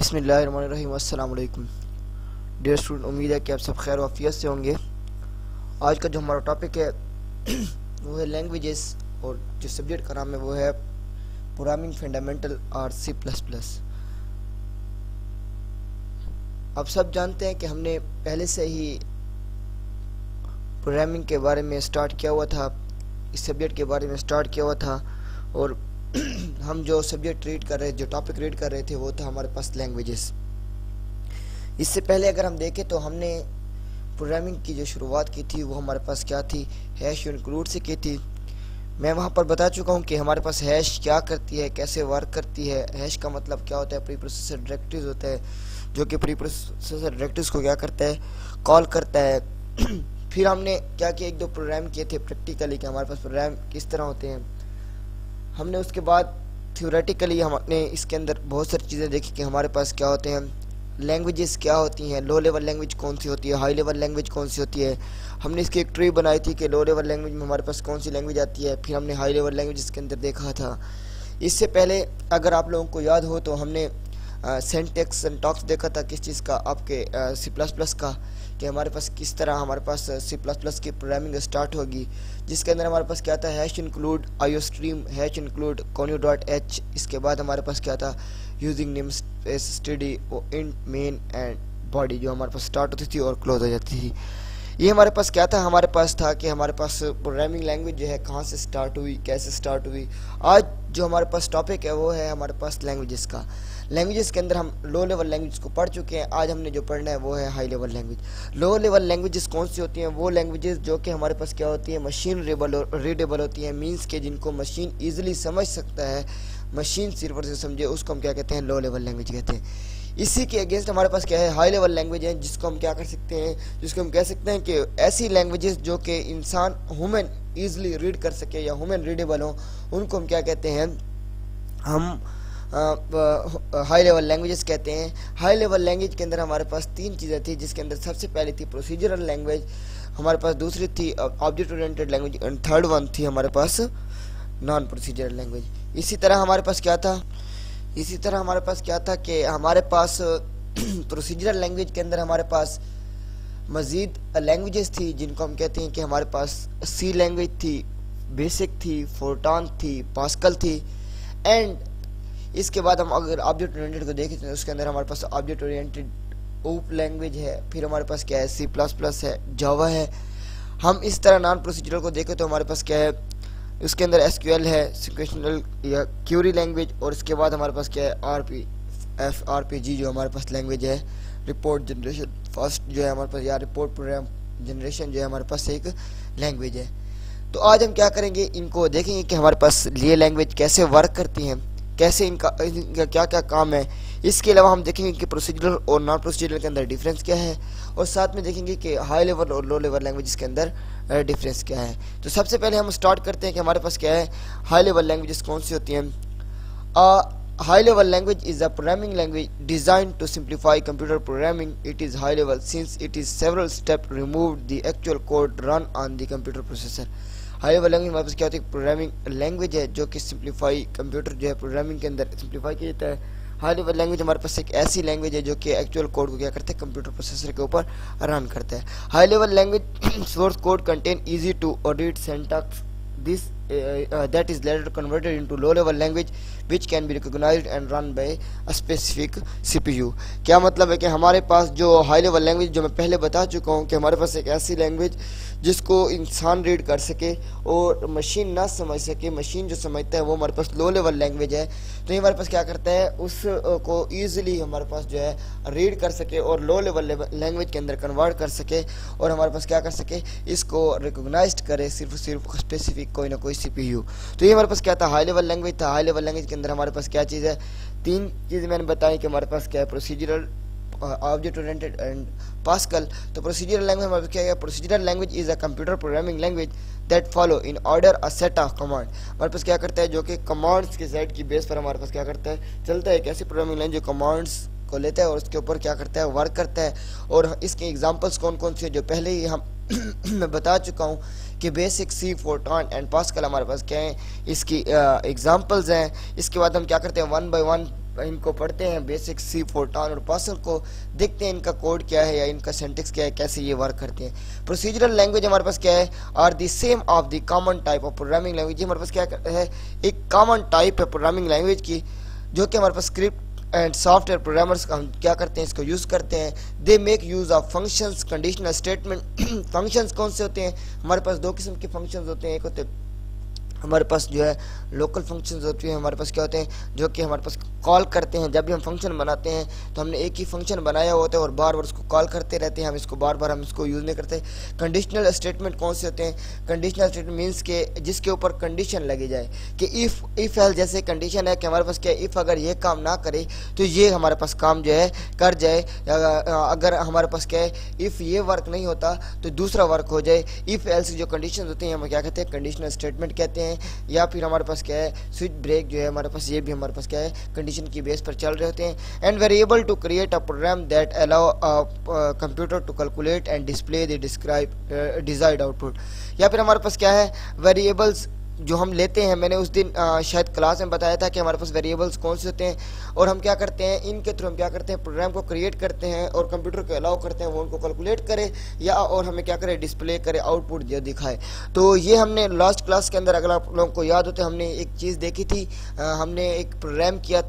बिस्मिल्लाहिर्रहमानिर्रहीम। अस्सलाम वालेकुम डियर स्टूडेंट, उम्मीद है कि आप सब खैर वाफियत से होंगे। आज का जो हमारा टॉपिक है वो है लैंग्वेजेस, और जो सब्जेक्ट का नाम है वो है प्रोग्रामिंग फंडामेंटल और सी प्लस प्लस। आप सब जानते हैं कि हमने पहले से ही प्रोग्रामिंग के बारे में स्टार्ट किया हुआ था, इस सब्जेक्ट के बारे में स्टार्ट किया हुआ था, और हम जो सब्जेक्ट रीड कर रहे थे, जो टॉपिक रीड कर रहे थे, वो था हमारे पास लैंग्वेजेस। इससे पहले अगर हम देखें तो हमने प्रोग्रामिंग की जो शुरुआत की थी वो हमारे पास क्या थी, हैश इंक्लूड से की थी। मैं वहाँ पर बता चुका हूँ कि हमारे पास हैश क्या करती है, कैसे वर्क करती है। हैश का मतलब क्या होता है, प्री प्रोसेसर डायरेक्टरीज होता है, जो कि प्री प्रोसेसर डायरेक्टरीज को क्या करता है, कॉल करता है। फिर हमने क्या किया, एक दो प्रोग्राम किए थे प्रैक्टिकली कि हमारे पास प्रोग्राम किस तरह होते हैं। हमने उसके बाद थ्योरेटिकली हमने इसके अंदर बहुत सारी चीज़ें देखी कि हमारे पास क्या होते हैं, लैंग्वेजेस क्या होती हैं, लो लेवल लैंग्वेज कौन सी होती है, हाई लेवल लैंग्वेज कौन सी होती है। हमने इसकी एक ट्री बनाई थी कि लो लेवल लैंग्वेज में हमारे पास कौन सी लैंग्वेज आती है। फिर हमने हाई लेवल लैंग्वेज के अंदर देखा था। इससे पहले अगर आप लोगों को याद हो तो हमने सिंटैक्स सिंटैक्स देखा था, किस चीज़ का, आपके सी प्लस प्लस का, कि हमारे पास किस तरह हमारे पास सी प्लस प्लस की प्रोग्रामिंग स्टार्ट होगी, जिसके अंदर हमारे पास क्या था, hash include IO stream, hash include conio.h। इसके बाद हमारे पास क्या था, using name space study, int main and body, जो हमारे पास स्टार्ट होती थी और क्लोज हो जाती थी। ये हमारे पास क्या था, हमारे पास था कि हमारे पास प्रोग्रामिंग लैंग्वेज जो है कहाँ से स्टार्ट हुई, कैसे स्टार्ट हुई। आज जो हमारे पास टॉपिक है वो है हमारे पास लैंग्वेजेस का। लैंग्वेजेस के अंदर हम लो लेवल लैंग्वेज को पढ़ चुके हैं, आज हमने जो पढ़ना है वो है high level language. Low level languages कौन सी होती हैं, वो लैंग्वेजेस जो कि हमारे पास क्या होती है, मशीन रीडेबल होती हैं, मीन्स के जिनको मशीन ईजिली समझ सकता है, मशीन सिर्फ से समझे, उसको हम क्या कहते हैं, लो लेवल लैंग्वेज कहते हैं। इसी के अगेंस्ट हमारे पास क्या है, हाई लेवल लैंग्वेज है, जिसको हम क्या कर सकते हैं, जिसको हम कह सकते हैं कि ऐसी लैंग्वेजेस जो कि इंसान ह्यूमन ईजिली रीड कर सके या ह्यूमन रीडेबल हो, उनको हम क्या कहते हैं, हम हाई लेवल लैंग्वेजेस कहते हैं। हाई लेवल लैंग्वेज के अंदर हमारे पास तीन चीज़ें थी, जिसके अंदर सबसे पहली थी प्रोसीजरल लैंग्वेज, हमारे पास दूसरी थी object oriented language, and third one थी हमारे पास नॉन प्रोसीजरल लैंग्वेज। इसी तरह हमारे पास क्या था कि हमारे पास प्रोसीजरल लैंग्वेज के अंदर हमारे पास मज़ीद लैंग्वेजेस थी, जिनको हम कहते हैं कि हमारे पास सी लैंग्वेज थी, बेसिक थी, फोर्टान थी, पास्कल थी। एंड इसके बाद हम अगर ऑब्जेक्ट ओरिएंटेड को देखें तो उसके अंदर हमारे पास ऑब्जेक्ट ओरिएंटेड ओप लैंग्वेज है, फिर हमारे पास क्या है, सी प्लस प्लस है, जावा है। हम इस तरह नॉन प्रोसीजरल को देखें तो हमारे पास क्या है, उसके अंदर एसक्यूएल है, सिक्वेंशियल या क्यूरी लैंग्वेज, और इसके बाद हमारे पास क्या है, आरपीजी जो हमारे पास लैंग्वेज है, रिपोर्ट जनरेशन फर्स्ट जो है हमारे पास, या रिपोर्ट प्रोग्राम जनरेशन जो है हमारे पास एक लैंग्वेज है। तो आज हम क्या करेंगे, इनको देखेंगे कि हमारे पास ये लैंग्वेज कैसे वर्क करती हैं, कैसे इनका क्या क्या काम है। इसके अलावा हम देखेंगे कि प्रोसीजरल और नॉन प्रोसीजरल के अंदर डिफरेंस क्या है, और साथ में देखेंगे कि हाई लेवल और लो लेवल लैंग्वेज के अंदर डिफरेंस क्या है। तो सबसे पहले हम स्टार्ट करते हैं कि हमारे पास क्या है, हाई लेवल लैंग्वेजेस कौन सी होती हैं। High level language is a programming language design to simplify computer programming. It is high level since it is several step removed the actual code run on the computer processor. High level language हमारे पास क्या होती है, programming language है जो कि simplify, computer जो है प्रोग्रामिंग के अंदर सिंप्लीफाई किया जाता है। हाई लेवल लैंग्वेज हमारे पास एक ऐसी लैंग्वेज है जो कि एक्चुअल कोड को क्या करता है, कंप्यूटर प्रोसेसर के ऊपर रन करता है। High level language source code contain easy to audit syntax this that is later converted into low level language which can be recognized and run by a specific CPU। क्या मतलब है कि हमारे पास जो हाई लेवल लैंग्वेज, जो मैं पहले बता चुका हूँ कि हमारे पास एक ऐसी लैंग्वेज जिसको इंसान रीड कर सके और मशीन ना समझ सके, मशीन जो समझता है वो हमारे पास लो लेवल लैंग्वेज है। तो ये हमारे पास क्या करता है, उसको ईजिली हमारे पास जो है रीड कर सके और लो लेवल लैंग्वेज के अंदर कन्वर्ट कर सके, और हमारे पास क्या कर सके, इसको रिकोगनाइज करे सिर्फ स्पेसिफिक कोई ना कोई CPU। तो ये हमारे पास क्या था, हाई लेवल लैंग्वेज था। हाई लेवल लैंग्वेज के अंदर हमारे पास क्या चीज़ है, तीन चीज़ें मैंने बताई कि हमारे पास क्या है, procedural, object oriented and pascal. तो प्रोसीजरल लैंग्वेज हमारे पास क्या है, procedural language is a computer programming language that follow in order a set of command. हमारे पास क्या करता है, जो कि कमांड्स के सेट की बेस पर हमारे पास क्या करता है, चलता है। एक ऐसी प्रोग्रामिंग लैंग्वेज जो कमांड्स को लेता है और उसके ऊपर क्या करता है, वर्क करता है। और इसके एग्जांपल्स कौन कौन से हैं, जो पहले ही हम मैं बता चुका हूँ कि बेसिक, सी, फोर्टान एंड पास्कल हमारे पास क्या है, इसकी एग्जांपल्स हैं। इसके बाद हम क्या करते हैं, वन बाय वन इनको पढ़ते हैं, बेसिक सी, फोर्टान और पास्कल को, देखते हैं इनका कोड क्या है या इनका सिंटैक्स क्या है, कैसे ये वर्क करते हैं। प्रोसीजरल लैंग्वेज हमारे पास क्या है, are the same of the common type of programming language. हमारे पास क्या है, एक कॉमन टाइप है प्रोग्रामिंग लैंग्वेज की, जो कि हमारे पास स्क्रिप्ट एंड सॉफ्टवेयर प्रोग्रामर्स हम क्या करते हैं, इसको यूज करते हैं। They make use of functions, conditional statement. Functions कौन से होते हैं, हमारे पास दो किस्म के फंक्शंस होते हैं। एक होते हैं हमारे पास जो है लोकल फंक्शंस होती हैं, हमारे पास क्या होते हैं, जो कि हमारे पास कॉल करते हैं। जब भी हम फंक्शन बनाते हैं तो हमने एक ही फंक्शन बनाया होता है और बार बार उसको कॉल करते रहते हैं, हम इसको बार बार हम इसको यूज़ नहीं करते। कंडीशनल स्टेटमेंट कौन से होते हैं, कंडीशनल स्टेटमेंट मीन्स के जिसके ऊपर कंडीशन लगी जाए कि इफ़ एल्स, जैसे कंडीशन है कि हमारे पास क्या है, इफ़ अगर ये काम ना करे तो ये हमारे पास काम जो है कर जाए, अगर हमारे पास क्या है, इफ़ ये वर्क नहीं होता तो दूसरा वर्क हो जाए। इफ़ एल्स जो कंडीशन होते हैं हम क्या कहते हैं, कंडीशनल स्टेटमेंट कहते हैं। या फिर हमारे पास क्या है, स्विच ब्रेक जो है हमारे पास, ये भी हमारे पास क्या है, कंडीशन की बेस पर चल रहे होते हैं। And variable to create a program that allow computer to calculate and display the desired output. या फिर हमारे पास क्या है, वेरिएबल्स जो हम लेते हैं, मैंने उस दिन शायद क्लास में बताया था कि हमारे पास वेरिएबल्स कौन से होते हैं और हम क्या करते हैं, इनके थ्रू हम क्या करते हैं, प्रोग्राम को क्रिएट करते हैं और कंप्यूटर को अलाउ करते हैं वो उनको कैलकुलेट करे या और हमें क्या करे, डिस्प्ले करे, आउटपुट जो दिखाए। तो ये हमने लास्ट क्लास के अंदर, अगर आप लोगों को याद होते, हमने एक चीज़ देखी थी, हमने एक प्रोग्राम किया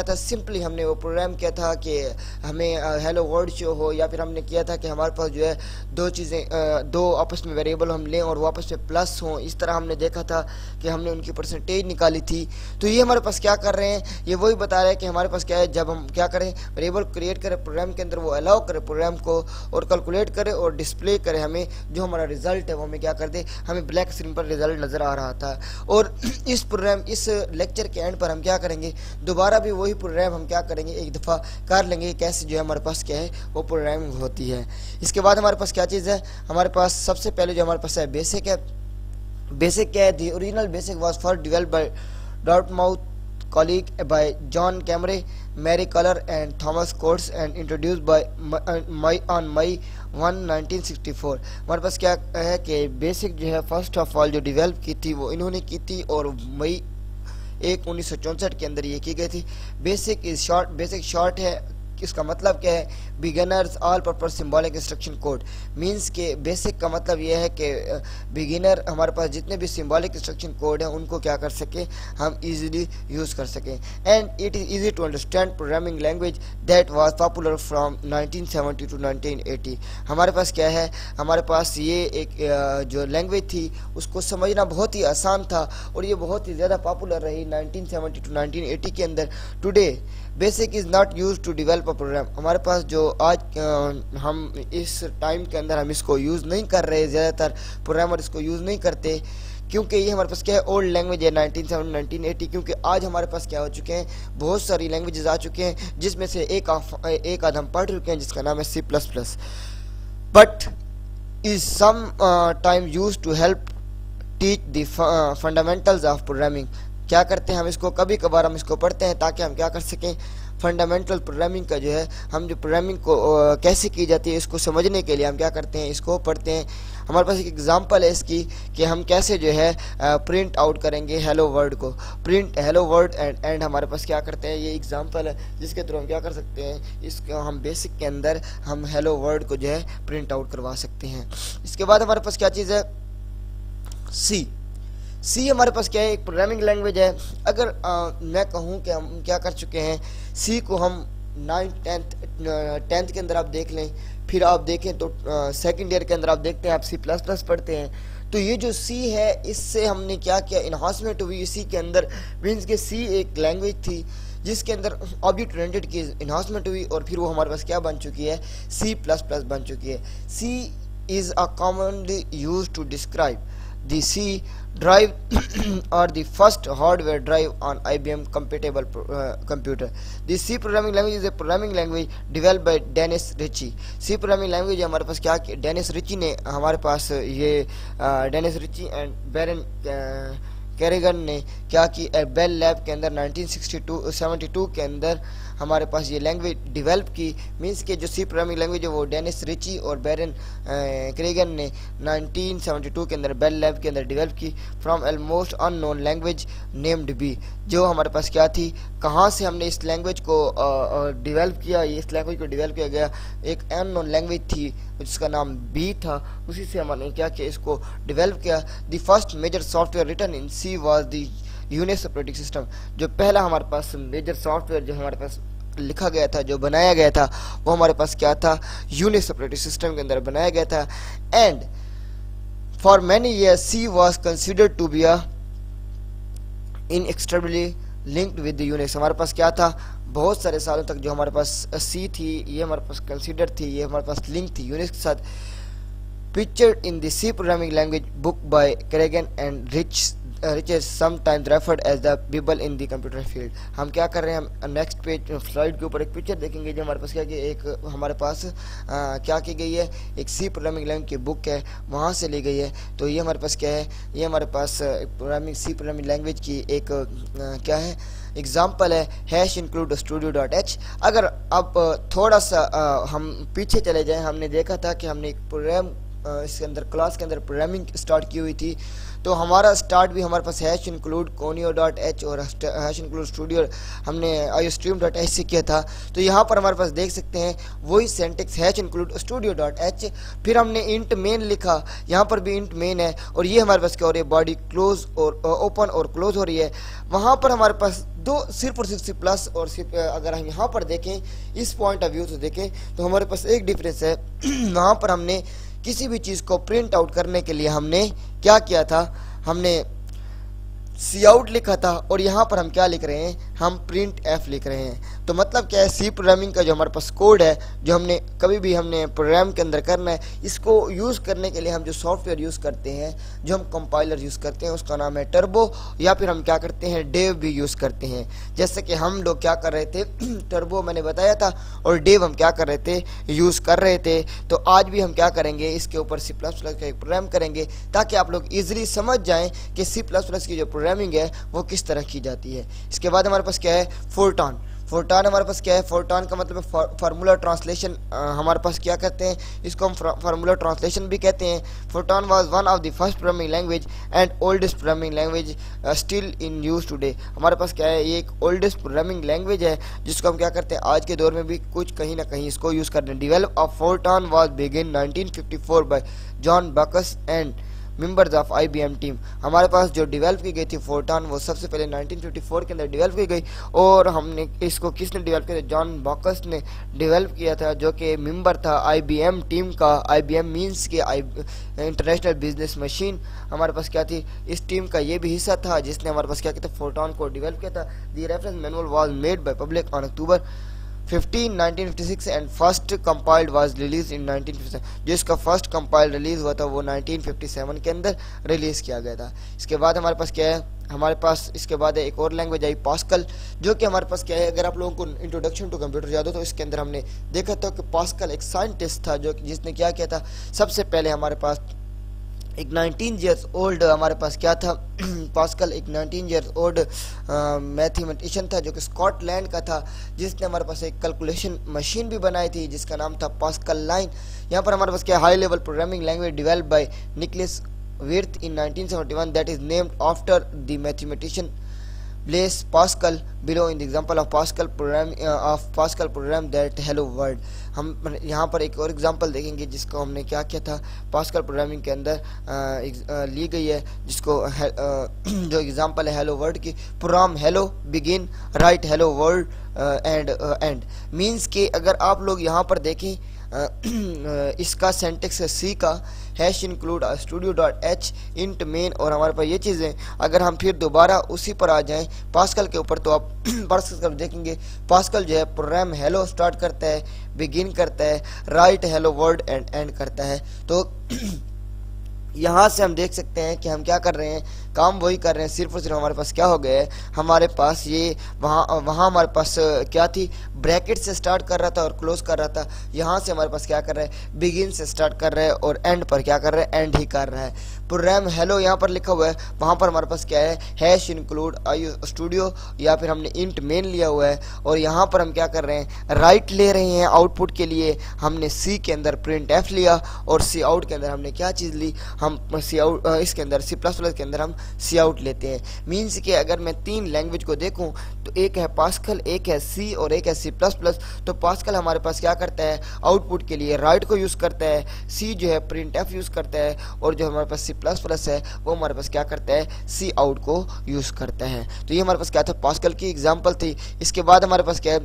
था, सिंपली हमने वो प्रोग्राम किया था कि हमें हेलो वर्ल्ड शो हो, या फिर हमने किया था कि हमारे पास जो है दो चीज़ें, दो आपस में वेरिएबल हम लें और वो आपस में प्लस हों। इस तरह हमने देखा था कि हमने उनकी परसेंटेज निकाली थी। तो ये हमारे पास क्या कर रहे हैं, ये वही बता रहे हैं कि हमारे पास क्या है, जब हम क्या करें, वेरिएबल क्रिएट करें प्रोग्राम के अंदर, वो अलाउ करें प्रोग्राम को और कैलकुलेट करे और डिस्प्ले करे हमें जो हमारा रिजल्ट है वो हमें क्या कर दे, हमें ब्लैक स्क्रीन पर रिजल्ट नज़र आ रहा था। और इस लेक्चर के एंड पर हम क्या करेंगे, दोबारा भी वही प्रोग्राम हम क्या करेंगे, एक दफ़ा कर लेंगे कैसे जो है हमारे पास क्या है वो प्रोग्रामिंग होती है। इसके बाद हमारे पास क्या चीज़ है, हमारे पास सबसे पहले जो हमारे पास है बेसिक है। बेसिक क्या है, the original basic was first developed by Dartmouth colleague by John Camre, Mary Color and Thomas Coates and introduced by on May 1, 1964। हमारे पास क्या है कि बेसिक जो है फर्स्ट ऑफ ऑल जो डेवलप की थी वो इन्होंने की थी और मई 1, 1964 के अंदर ये की गई थी। बेसिक शॉर्ट है, इसका मतलब क्या है, beginners all purpose symbolic instruction code. Means के बेसिक का मतलब यह है कि बिगिनर हमारे पास जितने भी सिंबॉलिक इंस्ट्रक्शन कोड हैं उनको क्या कर सकें, हम इजीली यूज़ कर सकें। And it is easy to understand programming language that was popular from 1970 to 1980। हमारे पास क्या है, हमारे पास ये एक जो लैंग्वेज थी उसको समझना बहुत ही आसान था और ये बहुत ही ज़्यादा पॉपुलर रही 1970 टू 1980 के अंदर। Today basic is not use to develop a program. हमारे पास जो आज हम इस टाइम के अंदर हम इसको यूज़ नहीं कर रहे, ज़्यादातर प्रोग्रामर इसको यूज़ नहीं करते क्योंकि ये हमारे पास क्या है, ओल्ड लैंग्वेज है 1970 1980। क्योंकि आज हमारे पास क्या हो चुके हैं, बहुत सारी लैंग्वेजेस आ चुके हैं जिसमें से एक आध हम पढ़ चुके हैं जिसका नाम है C++। But is some time use to help teach the fundamentals of programming. क्या करते हैं, हम इसको कभी कभार हम इसको पढ़ते हैं ताकि हम क्या कर सकें, फंडामेंटल प्रोग्रामिंग का जो है, हम जो प्रोग्रामिंग को कैसे की जाती है इसको समझने के लिए हम क्या करते हैं, इसको पढ़ते हैं। हमारे पास एक एग्जांपल है इसकी कि हम कैसे जो है प्रिंट आउट करेंगे हेलो वर्ड को। प्रिंट हेलो वर्ड एंड हमारे पास क्या करते हैं, ये एग्जांपल है जिसके थ्रू हम क्या कर सकते हैं, इसको हम बेसिक के अंदर हम हेलो वर्ड को जो है प्रिंट आउट करवा सकते हैं। इसके बाद हमारे पास क्या चीज़ है, सी हमारे पास क्या है, एक प्रोग्रामिंग लैंग्वेज है। अगर मैं कहूँ कि हम क्या कर चुके हैं, सी को हम 9th 10th के अंदर आप देख लें, फिर आप देखें तो सेकेंड ईयर के अंदर आप देखते हैं आप C++ पढ़ते हैं। तो ये जो सी है इससे हमने क्या किया, इन्हांसमेंट हुई इसी के अंदर। मीन्स के सी एक लैंग्वेज थी जिसके अंदर ऑब्जेक्ट ओरिएंटेड की इन्हांसमेंट हुई और फिर वो हमारे पास क्या बन चुकी है, C++ बन चुकी है। C is a commonly use to describe the C drive or the first hardware drive on IBM compatible computer. The C programming language is a programming language developed by Dennis Ritchie. C programming language हमारे पास क्या, Dennis Ritchie ने हमारे पास ये Dennis Ritchie and बैरन कैरेगन ने क्या की, बेल लैब के अंदर 1972 के अंदर हमारे पास ये लैंग्वेज डेवलप की। मींस के जो सी प्रोग्रामिंग लैंग्वेज है वो डेनिस रिची और बैरन कैरेगन ने 1972 के अंदर बेल लैब के अंदर डेवलप की from almost unknown language named B. जो हमारे पास क्या थी, कहाँ से हमने इस लैंग्वेज को डेवलप किया, इस लैंग्वेज को डेवलप किया गया, एक अननोन लैंग्वेज थी जिसका नाम बी था, उसी से हमने क्या किया, इसको डेवलप किया। The first major software written in C was the Unix operating system. जो पहला हमारे पास मेजर सॉफ्टवेयर जो हमारे पास लिखा गया था, जो बनाया गया था, वो हमारे पास क्या था, यूनिक्स ऑपरेटिंग सिस्टम के अंदर बनाया गया था। And for many years C was considered to be inextricably linked with Unix. हमारे पास क्या था, बहुत सारे सालों तक जो हमारे पास सी थी, ये हमारे पास कंसिडर थी, ये हमारे पास लिंक थी यूनिक्स के साथ। Pictured in the C programming language book by Kernighan and Ritchie sometimes referred as the bible in the computer field. हम क्या कर रहे हैं, हम नेक्स्ट पेज स्लाइड के ऊपर एक पिक्चर देखेंगे जो हमारे पास क्या कि एक हमारे पास क्या की गई है, एक सी प्रोग्रामिंग लैंग्वेज की बुक है, वहाँ से ली गई है। तो ये हमारे पास क्या है, ये हमारे पास सी प्रोग्रामिंग लैंग्वेज की एक क्या है, एग्जाम्पल है, हैश इंक्लूड studio.h। अगर अब थोड़ा सा हम पीछे चले जाएं, हमने देखा था कि हमने एक प्रोग्राम इसके अंदर क्लास के अंदर प्रोग्रामिंग स्टार्ट की हुई थी। तो हमारा स्टार्ट भी हमारे पास हैश इंक्लूड conio.h और हैश इंक्लूड स्टूडियो हमने iostream.h से किया था। तो यहाँ पर हमारे पास देख सकते हैं वही सेंटेक्स, हैश इंक्लूड studio.h। फिर हमने इंट मेन लिखा, यहाँ पर भी इंट मेन है, और ये हमारे पास क्या हो रही है, बॉडी क्लोज और ओपन और क्लोज हो रही है। वहाँ पर हमारे पास सिर्फ और सिर्फ सी प्लस और सिर्फ अगर हम यहाँ पर देखें, इस पॉइंट ऑफ व्यू से देखें, तो हमारे पास एक डिफरेंस है। वहाँ पर हमने किसी भी चीज़ को प्रिंट आउट करने के लिए हमने क्या किया था, हमने सी आउट लिखा था, और यहाँ पर हम क्या लिख रहे हैं, हम प्रिंट एफ लिख रहे हैं। तो मतलब क्या है, सी प्रोग्रामिंग का जो हमारे पास कोड है, जो हमने कभी भी हमने प्रोग्राम के अंदर करना है, इसको यूज़ करने के लिए हम जो सॉफ्टवेयर यूज़ करते हैं, जो हम कंपाइलर यूज़ करते हैं, उसका नाम है टर्बो, या फिर हम क्या करते हैं, डेव भी यूज़ करते हैं। जैसे कि हम लोग क्या कर रहे थे, टर्बो मैंने बताया था, और डेव हम क्या कर रहे थे, यूज़ कर रहे थे। तो आज भी हम क्या करेंगे, इसके ऊपर सी प्लस प्लस का एक प्रोग्राम करेंगे, ताकि आप लोग ईजिली समझ जाएँ कि सी प्लस प्लस की जो प्रोग्रामिंग है वो किस तरह की जाती है। इसके बाद हमारे पास क्या है, फोर्टान। फोर्टान हमारे पास क्या है, फोर्टान का मतलब है फार्मूला ट्रांसलेशन। हमारे पास क्या कहते हैं, इसको हम फार्मूला ट्रांसलेशन भी कहते हैं। Fortran was one of the first programming language and oldest programming language still in use today. हमारे पास क्या है, ये एक ओल्डेस्ट प्रोग्रामिंग लैंग्वेज है, जिसको हम क्या करते हैं, आज के दौर में भी कुछ कहीं ना कहीं इसको यूज़ करते हैं। Develop of Fortran was begin 1954 by John Backus and members of IBM team. हमारे पास जो डेवलप की गई थी फोर्टान, वो सबसे पहले 1954 के अंदर डेवलप की गई, और हमने इसको किसने डेवलप किया था, जॉन बॉकस ने डेवलप किया था, जो कि मेंबर था IBM टीम का। IBM मींस के इंटरनेशनल बिजनेस मशीन। हमारे पास क्या थी, इस टीम का ये भी हिस्सा था जिसने हमारे पास क्या किया था, फोर्टान को डेवलप किया था। The reference manual was made by public on October 15, 1956 and first compiled was release इन 1957। जो इसका फर्स्ट कंपाइल्ड रिलीज हुआ था वो 1957 के अंदर रिलीज किया गया था। इसके बाद हमारे पास क्या है, हमारे पास इसके बाद एक और लैंग्वेज आई पास्कल, जो कि हमारे पास क्या है, अगर आप लोगों को इंट्रोडक्शन टू कंप्यूटर याद हो तो इसके अंदर हमने देखा था कि पास्कल एक साइंटिस्ट था जो जिसने क्या किया था, सबसे पहले हमारे पास एक 19 ईयर्स ओल्ड हमारे पास क्या था, पास्कल एक 19 ईयर्स ओल्ड मैथमेटिशियन था जो कि स्कॉटलैंड का था, जिसने हमारे पास एक कैलकुलेशन मशीन भी बनाई थी जिसका नाम था पास्कल लाइन। यहाँ पर हमारे पास क्या, high level programming language developed by Niklaus Wirth in 1971 that is named after the mathematician Blaise Pascal below in the example of Pascal program that hello world। हम यहाँ पर एक और एग्जांपल देखेंगे जिसको हमने क्या किया था, पास्कल प्रोग्रामिंग के अंदर ली गई है, जिसको जो एग्जांपल है हेलो वर्ल्ड की। Program hello begin write hello world and and means कि अगर आप लोग यहाँ पर देखें इसका सेंटेक्स है सी का, hash include studio.h int main, और हमारे पास ये चीज़ें अगर हम फिर दोबारा उसी पर आ जाएं पास्कल के ऊपर, तो आप पास्कल देखेंगे पास्कल जो है प्रोग्राम हेलो स्टार्ट करता है, बिगिन करता है, right hello world and and करता है। तो यहाँ से हम देख सकते हैं कि हम क्या कर रहे हैं, काम वही कर रहे हैं, सिर्फ और सिर्फ हमारे पास क्या हो गया है, हमारे पास ये वहाँ हमारे पास क्या थी, ब्रैकेट से स्टार्ट कर रहा था और क्लोज कर रहा था, यहाँ से हमारे पास क्या कर रहा है, बिगिन से स्टार्ट कर रहा है और एंड पर क्या कर रहा है, एंड ही कर रहा है। प्रोग्राम हेलो यहाँ पर लिखा हुआ है, वहाँ पर हमारे पास क्या है, हैश इंक्लूड स्टूडियो या फिर हमने इंट मेन लिया हुआ है, और यहाँ पर हम क्या कर रहे हैं, राइट ले रहे हैं आउटपुट के लिए, हमने सी के अंदर प्रिंट एफ लिया और सी आउट के अंदर हमने क्या चीज़ ली, हम सी आउट इसके अंदर सी प्लस प्लस के अंदर हम सी आउट लेते हैं। मीन्स कि अगर मैं 3 लैंग्वेज को देखूं तो एक है पास्कल, एक है सी और एक है सी प्लस प्लस। तो पास्कल हमारे पास क्या करता है, आउटपुट के लिए राइट को यूज़ करता है, सी जो है प्रिंट एफ यूज़ करता है, और जो हमारे पास सी प्लस प्लस है वो हमारे पास क्या करता है, सी आउट को यूज़ करता है। तो ये हमारे पास क्या था, पास्कल की एग्जाम्पल थी। इसके बाद हमारे पास क्या है,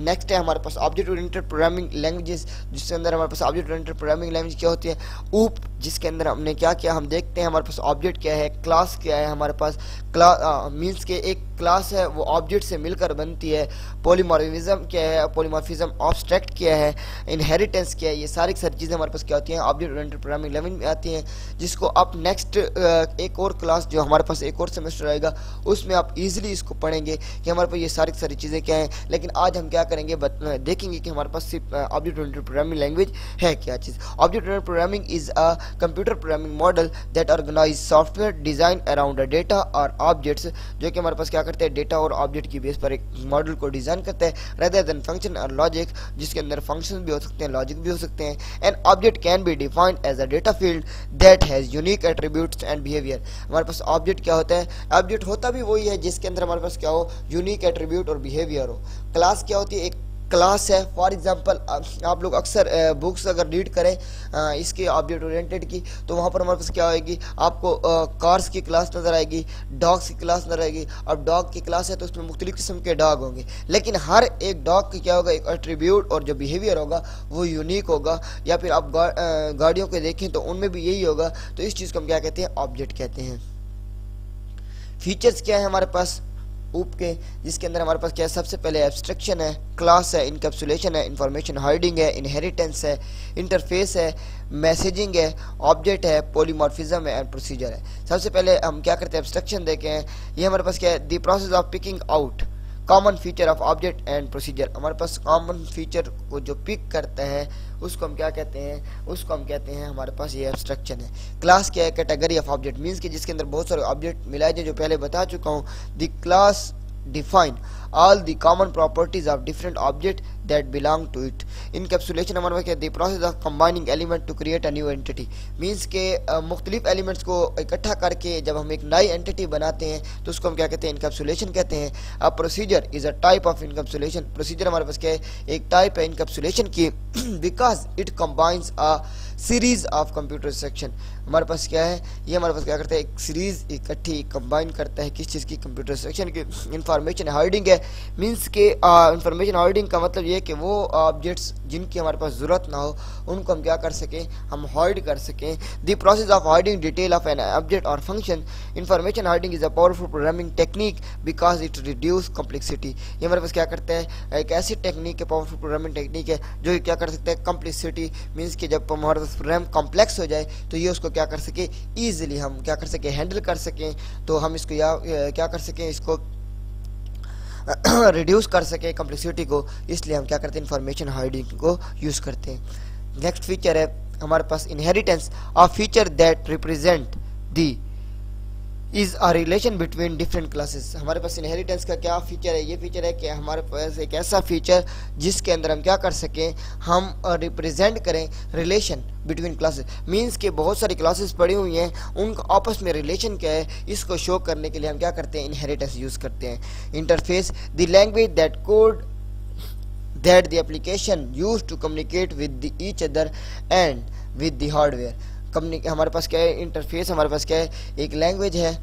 नेक्स्ट है हमारे पास ऑब्जेक्ट ओरिएंटेड प्रोग्रामिंग लैंग्वेजेस, जिसके अंदर हमारे पास ऑब्जेक्ट ओरिएंटेड प्रोग्रामिंग लैंग्वेज क्या होती है, ऊप, जिसके अंदर हमने क्या किया, हम देखते हैं हमारे पास ऑब्जेक्ट क्या है, क्लास क्या है, हमारे पास क्लास मीन्स के एक क्लास है वो ऑब्जेक्ट से मिलकर बनती है, पॉलीमॉर्फिज्म क्या है, पॉलीमॉर्फिज्म ऑब्स्ट्रैक्ट क्या है, इनहेरिटेंस क्या है, ये सारी चीज़ें हमारे पास क्या होती हैं, ऑब्जेक्ट ओरिएंटेड प्रोग्रामिंग लैंग्वेज में आती हैं, जिसको आप नेक्स्ट एक और क्लास जो हमारे पास एक और सेमेस्टर आएगा उसमें आप इजीली इसको पढ़ेंगे कि हमारे पास ये सारी चीज़ें क्या हैं। लेकिन आज हम क्या करेंगे, देखेंगे कि हमारे पास ऑब्जेक्ट ओरिएंटेड प्रोग्रामिंग लैंग्वेज है क्या चीज़। Object oriented programming is a computer programming model that organize software design around a data or objects, जो कि हमारे पास क्या करते हैं, डेटा और ऑब्जेक्ट की बेस पर एक मॉडल को डिजाइन करते हैं, रेदर देन फंक्शन और लॉजिक, जिसके अंदर फंक्शन भी हो सकते हैं, लॉजिक भी हो सकते हैं। An object can be defined as a data field that has unique attributes and behaviour. हमारे पास ऑब्जेक्ट क्या होता है, ऑब्जेक्ट होता भी वही है जिसके अंदर हमारे पास क्या हो, यूनिक एट्रीब्यूट और बिहेवियर हो। क्लास क्या होती है, एक क्लास है। फॉर एग्जांपल आप लोग अक्सर बुक्स अगर रीड करें इसके ऑब्जेक्ट ओरिएंटेड की, तो वहाँ पर हमारे पास क्या होगी, आपको कार्स की क्लास नज़र आएगी, डॉग्स की क्लास नज़र आएगी। अब डॉग की क्लास है तो उसमें मुख्तलिफ किस्म के डॉग होंगे, लेकिन हर एक डॉग की क्या होगा, एक एट्रीब्यूट और जो बिहेवियर होगा वो यूनिक होगा। या फिर आप गाड़ियों को देखें तो उनमें भी यही होगा। तो इस चीज़ को हम क्या कहते हैं, ऑब्जेक्ट कहते हैं। फीचर्स क्या है हमारे पास ऊप के, जिसके अंदर हमारे पास क्या है, सबसे पहले एब्स्ट्रैक्शन है, क्लास है, इनकैप्सुलेशन है, इंफॉर्मेशन हाइडिंग है, इनहेरिटेंस है, इंटरफेस है, मैसेजिंग है, ऑब्जेक्ट है, पॉलीमॉर्फिज्म है एंड प्रोसीजर है। सबसे पहले हम क्या करते हैं, एब्स्ट्रैक्शन देखें हैं। ये हमारे पास क्या है, the process of picking out common feature of object and procedure. हमारे पास कॉमन फीचर को जो पिक करता है उसको हम क्या कहते हैं, उसको हम कहते हैं हमारे पास ये एब्स्ट्रैक्शन है। क्लास क्या है, कैटेगरी ऑफ ऑब्जेक्ट, मीन्स कि जिसके अंदर बहुत सारे ऑब्जेक्ट मिलाए जाए, जो पहले बता चुका हूँ। The class define all the common properties of different object that belong to it. Encapsulation हमारे पास क्या है, the process of combining element to create a new entity, means के मुख्तलिफ एलिमेंट्स को इकट्ठा करके जब हम एक नई एंटिटी बनाते हैं तो उसको हम क्या कहते हैं, इनकैप्सुलेशन कहते हैं। अब procedure is a type of encapsulation, procedure हमारे पास क्या है, एक टाइप है इनकैप्सुलेशन की, because it combines a series of computer instruction. हमारे पास क्या है, ये हमारे पास क्या करता है, एक सीरीज इकट्ठी कंबाइन करता है किस चीज़ की, कंप्यूटर इंस्ट्रक्शन की। इंफॉर्मेशन हाइडिंग है, मीन्स के इंफॉर्मेशन हाइडिंग का मतलब ये है कि वो ऑब्जेक्ट्स जिनकी हमारे पास ज़रूरत ना हो उनको हम क्या कर सकें, हम हाइड कर सकें। The process of hiding detail of an object और function. Information hiding is a powerful programming technique because it reduce complexity. ये हमारे पास क्या करता है, एक ऐसी टेक्निक है, पावरफुल प्रोग्रामिंग टेक्निक है जो क्या कर सकता है, कम्प्लेक्सिटी, मीन्स कि जब हमारे पास प्रोग्राम कॉम्प्लेक्स हो जाए तो ये उसको क्या कर सके, ईजिली हम क्या कर सके, हैंडल कर सकें। तो हम इसको या क्या कर सकें, इसको रिड्यूस कर सके कम्प्लेक्सिटी को, इसलिए हम क्या करते हैं, इंफॉर्मेशन हाइडिंग को यूज़ करते हैं। नेक्स्ट फीचर है हमारे पास inheritance, a feature that represent the is a relation between different classes. हमारे पास इनहेरिटेंस का क्या फीचर है, ये फीचर है कि हमारे पास एक ऐसा फीचर जिसके अंदर हम क्या कर सकें, हम रिप्रेजेंट करें रिलेशन बिटवीन क्लासेस, मीन्स के बहुत सारी क्लासेस पड़ी हुई हैं, उनका आपस में रिलेशन क्या है इसको शो करने के लिए हम क्या करते हैं, इनहेरिटेंस यूज़ करते हैं। Interface, the language that code that the application use to communicate with each other and with the hardware. हमारे पास क्या है, इंटरफेस हमारे पास क्या है, एक लैंग्वेज है,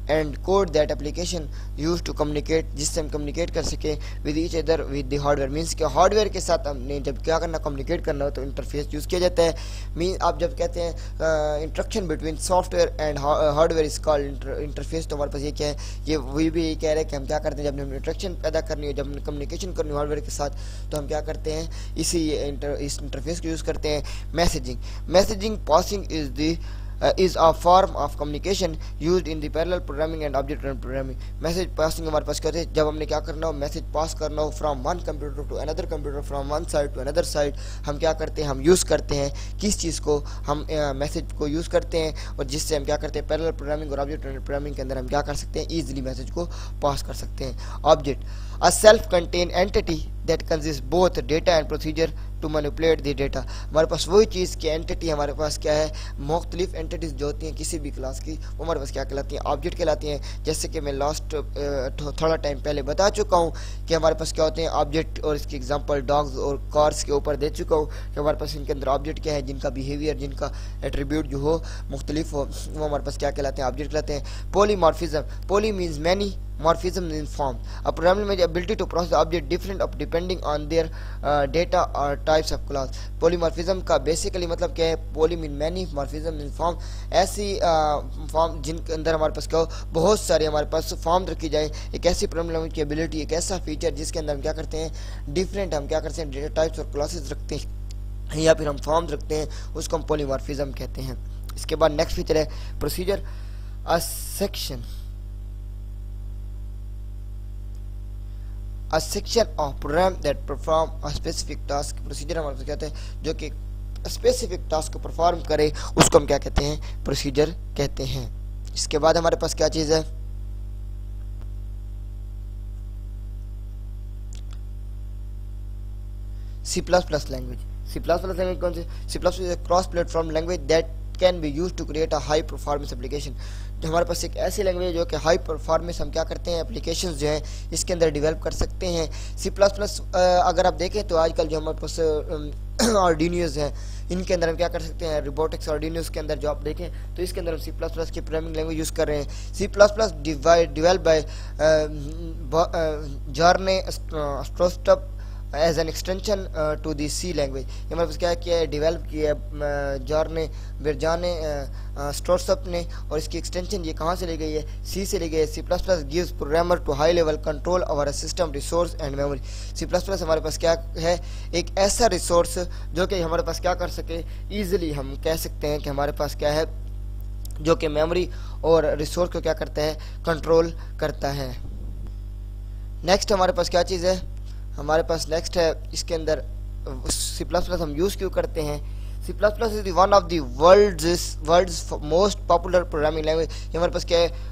and code that application use to communicate, जिससे हम कम्युनिकेट कर सके with each other with the hardware, means के हार्डवेयर के साथ हमने जब क्या करना, कम्युनिकेट करना हो तो इंटरफेस यूज़ किया जाता है। मीन आप जब कहते हैं interaction between software and hardware is called interface, तो हमारे पास ये क्या है, ये वही भी कह रहे हैं कि हम क्या करते हैं, जब हमें इंटरेक्शन पैदा करनी हो, जब हमें कम्युनिकेशन करनी हो हार्डवेयर के साथ, तो हम क्या करते हैं, इस इंटरफेस को यूज़ करते हैं। Messaging, messaging passing is the is a form of communication used in the parallel programming and object oriented programming. Message passing हमारे पास क्या होते हैं, जब हमने क्या करना हो, मैसेज पास करना हो from one computer to another computer, from one side to another side, हम क्या करते हैं, हम यूज़ करते हैं किस चीज़ को, हम मैसेज को यूज़ करते हैं, और जिससे हम क्या करते हैं पैरेलल प्रोग्रामिंग और ऑब्जेक्ट ओरिएंटेड प्रोग्रामिंग के अंदर हम क्या कर सकते हैं, ईजिली मैसेज को पास कर सकते हैं. Object a self contain entity that consist both data and procedure to manipulate the data. हमारे पास वही चीज़ की एंटिटी हमारे पास क्या है, मुख्तलिफ एंटिटीज जो होती हैं किसी भी क्लास की, वो हमारे पास क्या कहलाती हैं, ऑब्जेक्ट कहलाती हैं. जैसे कि मैं लास्ट थोड़ा टाइम पहले बता चुका हूँ कि हमारे पास क्या होते हैं ऑब्जेक्ट, और इसकी एग्जांपल डॉग्स और कार्स के ऊपर दे चुका हूँ कि हमारे पास इनके अंदर ऑब्जेक्ट क्या है, जिनका बिहेवियर, जिनका एट्रीब्यूट जो हो मुख्तलिफ हो, वो हमारे पास क्या कहलाते हैं, ऑब्जेक्ट कहलाते हैं. Polymorphism, poly means many, morphism in form. A programming language ability to process object different of depending on their data or types of class. Polymorphism का बेसिकली मतलब क्या है, poly mean many, morphism in form, ऐसी form जिनके अंदर हमारे पास क्या हो, बहुत सारे हमारे पास फॉर्म रखी जाए. एक ऐसी प्रोग्रामिंग लैंग्वेज की एबिलिटी, एक ऐसा फीचर जिसके अंदर हम क्या करते हैं, डिफरेंट हम क्या करते हैं, डेटा टाइप्स और क्लासेस रखते हैं या फिर हम फॉर्म्स रखते हैं, उसको हम पॉलीमॉर्फिज्म कहते हैं. इसके बाद नेक्स्ट फीचर है procedure. A section, a section of program that perform a specific task. Procedure हमारे पास कहते हैं जो कि स्पेसिफिक टास्क को परफॉर्म करे, उसको हम क्या कहते हैं, प्रोसीजर कहते हैं. इसके बाद हमारे पास क्या चीज़ है, C++ लैंग्वेज. C++ लैंग्वेज कौन सी, C++ is a cross platform language that can be use to create a high performance application. जो हमारे पास एक ऐसी लैंग्वेज है जो कि हाई परफॉर्मेंस हम क्या करते हैं, एप्लीकेशंस जो हैं इसके अंदर डेवलप कर सकते हैं. C++ अगर आप देखें तो आजकल जो हमारे पास आर्डिनियोज हैं, इनके अंदर हम क्या कर सकते हैं, रोबोटिक्स आर्डिनियोज के अंदर जो आप देखें तो इसके अंदर हम C++ की प्रोग्रामिंग लैंग्वेज यूज़ कर रहे हैं. C++ develop by Bjarne Stroustrup as an extension to the C language. हमारे पास क्या किया है, डेवलप किया है जॉर्ने बिरजाने स्ट्रोसप ने, और इसकी एक्सटेंशन ये कहाँ से ली गई है, सी से ली गई है. C++ gives programmer to high level control over system resource and memory. C++ हमारे पास क्या है, एक ऐसा रिसोर्स जो कि हमारे पास क्या कर सके, ईजिली हम कह सकते हैं कि हमारे पास क्या है, जो कि मेमोरी और रिसोर्स को क्या करता है, कंट्रोल करता है. नेक्स्ट हमारे पास क्या चीज़ है, हमारे पास नेक्स्ट है, इसके अंदर C++ हम यूज़ क्यों करते हैं. C++ is one of the world's most popular programming language. ये हमारे पास क्या है,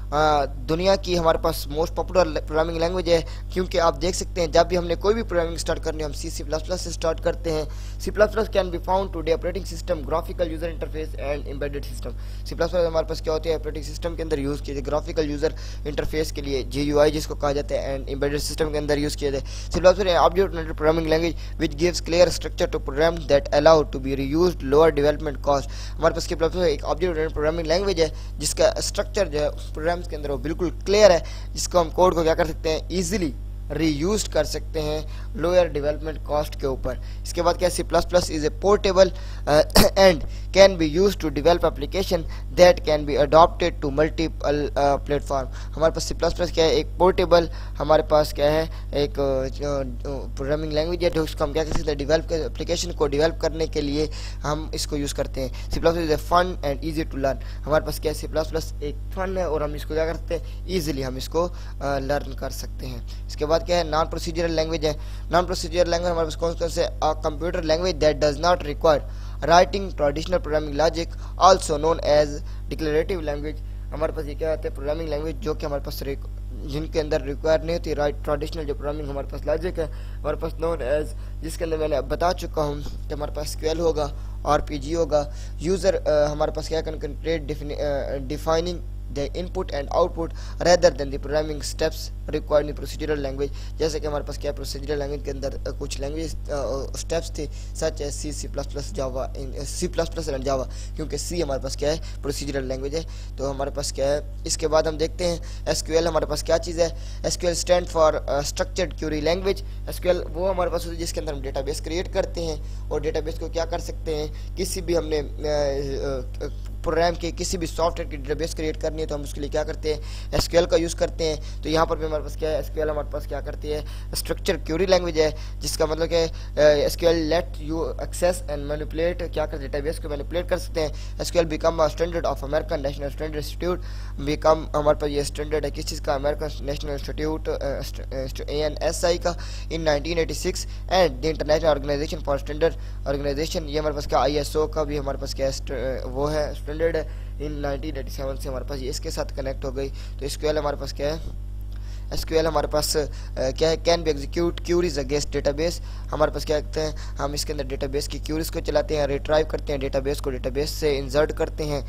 दुनिया की हमारे पास मोस्ट पॉपुलर प्रोग्रामिंग लैंग्वेज है, क्योंकि आप देख सकते हैं जब भी हमने कोई भी प्रोग्रामिंग स्टार्ट करनी हम C++ से स्टार्ट करते हैं. C++ can be found today operating system, graphical user interface and embedded system. C++ हमारे पास क्या होती है, ऑपरेटिंग सिस्टम के अंदर यूज़ किए जाए, ग्राफिकल यूजर इंटरफेस के लिए GUI जिसको कहा जाता है, एंड एम्बेडेड सिस्टम के अंदर यूज़ किया जाए. C++ object oriented programming language which gives clear structure to program that allow to be reused, lower development cost. हमारे पास C++ एक ऑब्जेक्ट ओरिएंटेड प्रोग्रामिंग लैंग्वेज है जिसका स्ट्रक्चर जो है प्रोग्राम्स के अंदर वो बिल्कुल क्लियर है, जिसको हम कोड को क्या कर सकते हैं, ईजिली रीयूज कर सकते हैं लोअर डेवलपमेंट कॉस्ट के ऊपर. इसके बाद क्या, C++ is a portable and can be use to develop application that can be adopted to multiple platform. हमारे पास C++ क्या है, एक पोर्टेबल हमारे पास क्या है, एक प्रोग्रामिंग लैंग्वेज है जो इसको हम क्या कर सकते हैं, डेवलप एप्लीकेशन को डेवलप करने के लिए हम इसको यूज़ करते हैं. C++ is a fun and easy to learn. हमारे पास क्या है, C++ एक फन है और हम इसको क्या करते हैं, ईजिली हम इसको लर्न कर सकते हैं. इसके बाद क्या है, नॉन प्रोसीजरल लैंग्वेज है. नॉन प्रोसीजरल लैंग्वेज हमारे पास कौन कौन से, computer language that does not require writing traditional programming logic, also known as declarative language. हमारे पास ये क्या होता है, प्रोग्रामिंग लैंग्वेज जो कि हमारे पास जिनके अंदर रिक्वायर नहीं होती राइट ट्रेडिशनल जो प्रोग्रामिंग हमारे पास लॉजिक है, हमारे पास नोन एज, जिसके अंदर मैंने बता चुका हूँ कि हमारे पास SQL होगा, RPG होगा. यूज़र हमारे पास क्या can defining the input and output rather than the programming steps required in procedural language. जैसे कि हमारे पास क्या प्रोसीजरल लैंग्वेज के अंदर कुछ लैंग्वेज स्टेप्स थे सच है C++ जावा, C++ एंड जावा, क्योंकि C हमारे पास क्या है, प्रोसीजरल लैंग्वेज है. तो हमारे पास क्या है, इसके बाद हम देखते हैं SQL हमारे पास क्या चीज़ है. SQL stand for structured query language. SQL वो हमारे पास होती है जिसके अंदर हम डेटाबेस क्रिएट करते हैं और डेटाबेस को क्या कर सकते हैं, किसी भी हमने प्रोग्राम के किसी भी सॉफ्टवेयर की डेटाबेस क्रिएट करनी है तो हम उसके लिए क्या करते हैं, एसक्यूएल का यूज़ करते हैं। तो यहाँ पर भी हमारे पास क्या है, एसक्यूएल हमारे पास क्या करती है, स्ट्रक्चर क्वेरी लैंग्वेज है, जिसका मतलब है SQL let you access and manipulate, क्या कर डेटाबेस को मैनिपुलेट कर सकते हैं। SQL become a standard of American National Standard Institute, become हमारे पास ये स्टैंडर्ड है किस चीज़ का, अमेरिकन नेशनल इंस्टीट्यूट ANSI का in 1986 and the International Organization for Standard Organization, ये हमारे पास क्या ISO का भी हमारे पास क्या वो है स्टैंडर्ड है इन 1987 से हमारे पास ये इसके साथ कनेक्ट हो गई। तो एसक्यूएल हमारे पास क्या है, एसक्यूएल हमारे पास क्या है, can be execute queries against database, हमारे पास क्या कहते हैं, हम इसके अंदर डेटाबेस की क्यूरीज को चलाते हैं, रिट्राइव करते हैं डेटाबेस को, डेटाबेस से इंसर्ट करते हैं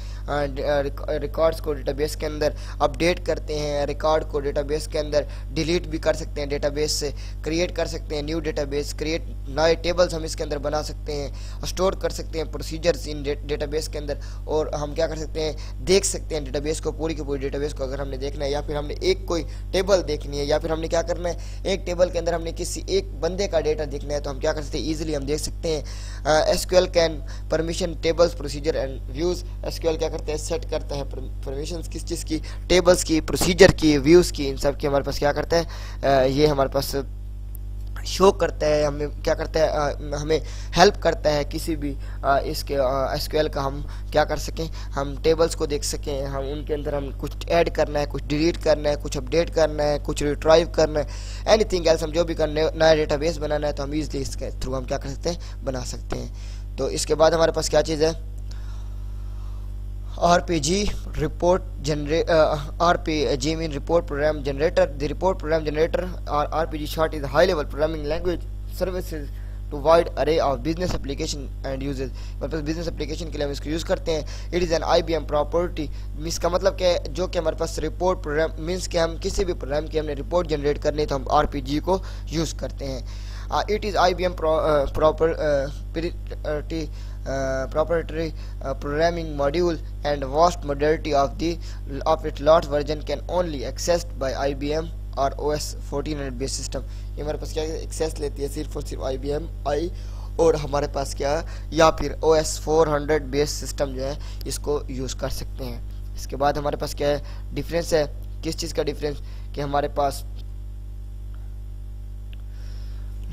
रिकॉर्ड्स को डेटाबेस के अंदर, अपडेट करते हैं रिकॉर्ड को डेटाबेस के अंदर, डिलीट भी कर सकते हैं डेटाबेस से, क्रिएट कर सकते हैं न्यू डेटाबेस, क्रिएट नए टेबल्स हम इसके अंदर बना सकते हैं, स्टोर कर सकते हैं प्रोसीजर्स इन डेटाबेस के अंदर, और हम क्या कर सकते हैं, देख सकते हैं डेटाबेस को, पूरी की पूरी डेटाबेस को अगर हमने देखना है, या फिर हमने एक कोई टेबल देखनी है, या फिर हमने क्या करना है, एक टेबल के अंदर हमने किसी एक बंदे का डेटा देखना है, तो हम क्या कर सकते हैं, इजीली हम देख सकते हैं। SQL can permission tables procedure and views, SQL क्या करते हैं, सेट करता है परमिशंस किस चीज़ की, टेबल्स की, प्रोसीजर की, व्यूज़ की, इन सब की हमारे पास क्या करता है, ये हमारे पास शो करता है, हमें क्या करता है, हमें हेल्प करता है किसी भी इसके एसक्यूएल का हम क्या कर सकें, हम टेबल्स को देख सकें, हम उनके अंदर हम कुछ ऐड करना है, कुछ डिलीट करना है, कुछ अपडेट करना है, कुछ रिट्राइव करना है, एनीथिंग एल्स हम जो भी करने नया डेटाबेस बनाना है तो हम इजीली इसके थ्रू हम क्या कर सकते हैं, बना सकते हैं। तो इसके बाद हमारे पास क्या चीज़ है, RPG report generate RPG mean report program generator. The report program generator or RPG short is a high level programming language services to wide array of business application and uses, मतलब बिजनेस एप्लीकेशन के लिए हम इसको use करते हैं। It is an IBM property, इसका मतलब क्या है, जो कि हमारे पास रिपोर्ट प्रोग्राम मीन्स कि हम किसी भी प्रोग्राम की हमने रिपोर्ट जनरेट करनी है तो हम RPG को यूज़ करते हैं। It is IBM proprietary programming module and vast majority of its large version can only accessed by IBM और OS 1400 बेस सिस्टम, ये हमारे पास क्या एक्सेस लेती है सिर्फ और सिर्फ IBM आई और हमारे पास क्या, या फिर OS 400 बेस सिस्टम जो है इसको यूज़ कर सकते हैं। इसके बाद हमारे पास क्या है, डिफरेंस है, किस चीज़ का डिफरेंस, कि हमारे पास